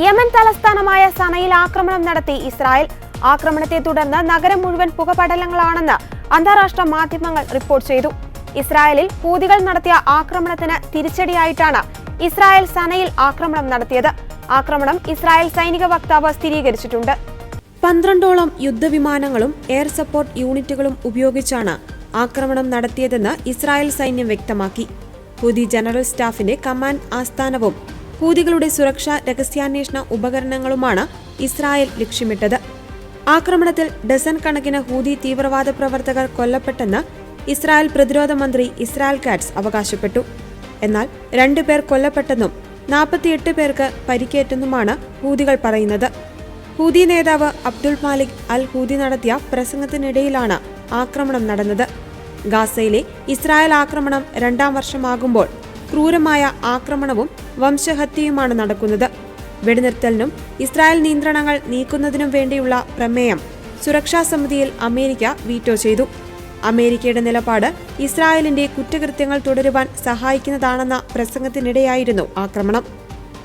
Yemen തലസ്ഥാനമായ സനയിൽ ആക്രമണം നടത്തി ഇസ്രായേൽ. ആക്രമണത്തെ തുടർന്ന് നഗരം മുഴുവൻ പുകപടലങ്ങളാണെന്ന് അന്താരാഷ്ട്ര മാധ്യമങ്ങൾ റിപ്പോർട്ട് ചെയ്തു. ഇസ്രായേലിൽ ഹൂതികൾ നടത്തിയ ആക്രമണത്തിന് തിരിച്ചടിയായിട്ടാണ് ഇസ്രായേൽ സനയിൽ ആക്രമണം നടത്തിയത്. ആക്രമണം ഇസ്രായേൽ സൈനിക വക്താവ് സ്ഥിരീകരിച്ചിട്ടുണ്ട്. 12ഓളം യുദ്ധവിമാനങ്ങളും എയർ സപ്പോർട്ട് യൂണിറ്റുകളും ഉപയോഗിച്ചാണ് ആക്രമണം നടത്തിയതെന്ന് ഇസ്രായേൽ സൈന്യം വ്യക്തമാക്കി. ഹൂതി ജനറൽ സ്റ്റാഫിന്റെ കമാൻഡ് ആസ്ഥാനവും ഹൂതികളുടെ സുരക്ഷാ രഹസ്യാന്വേഷണ ഉപകരണങ്ങളുമാണ് ഇസ്രായേൽ ലക്ഷ്യമിട്ടത്. ആക്രമണത്തിൽ ഡസൻ കണക്കിന് ഹൂതി തീവ്രവാദ പ്രവർത്തകർ കൊല്ലപ്പെട്ടെന്ന് ഇസ്രായേൽ പ്രതിരോധ മന്ത്രി ഇസ്രായേൽ കാറ്റ്സ് അവകാശപ്പെട്ടു. എന്നാൽ 2 പേർ കൊല്ലപ്പെട്ടെന്നും 48 പേർക്ക് പരിക്കേറ്റെന്നുമാണ് ഹൂതികൾ പറയുന്നത്. ഹൂതി നേതാവ് അബ്ദുൾ മാലിക് അൽ ഹൂതി നടത്തിയ പ്രസംഗത്തിനിടയിലാണ് ആക്രമണം നടന്നത്. ഗാസയിലെ ഇസ്രായേൽ ആക്രമണം 2ാം വർഷമാകുമ്പോൾ ക്രൂരമായ ആക്രമണവും വംശഹത്യയുമാണ് നടക്കുന്നത്. വെടിനിർത്തലിനും ഇസ്രായേൽ നിയന്ത്രണങ്ങൾ നീക്കുന്നതിനും വേണ്ടിയുള്ള പ്രമേയം സുരക്ഷാ സമിതിയിൽ അമേരിക്ക വീറ്റോ ചെയ്തു. അമേരിക്കയുടെ നിലപാട് ഇസ്രായേലിന്റെ കുറ്റകൃത്യങ്ങൾ തുടരുവാൻ സഹായിക്കുന്നതാണെന്ന പ്രസംഗത്തിനിടെയായിരുന്നു ആക്രമണം.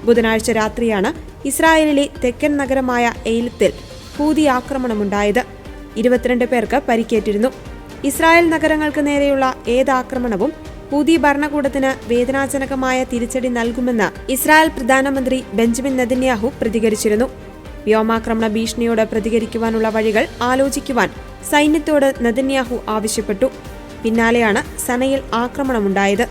ബുധനാഴ്ച രാത്രിയാണ് ഇസ്രായേലിലെ തെക്കൻ നഗരമായ എയിലത്തിൽ ഹൂതി ആക്രമണമുണ്ടായത്. 22 പേർക്ക് പരിക്കേറ്റിരുന്നു. ഇസ്രായേൽ നഗരങ്ങൾക്ക് നേരെയുള്ള ഏതാക്രമണവും ഹൂതി ഭരണകൂടത്തിന് വേദനാജനകമായ തിരിച്ചടി നൽകുമെന്ന് ഇസ്രായേൽ പ്രധാനമന്ത്രി ബെഞ്ചമിൻ നെതന്യാഹു പ്രതികരിച്ചിരുന്നു. വ്യോമാക്രമണ ഭീഷണിയോട് പ്രതികരിക്കുവാനുള്ള വഴികൾ ആലോചിക്കുവാൻ സൈന്യത്തോട് നെതന്യാഹു ആവശ്യപ്പെട്ടു. പിന്നാലെയാണ് സനയിൽ ആക്രമണമുണ്ടായത്.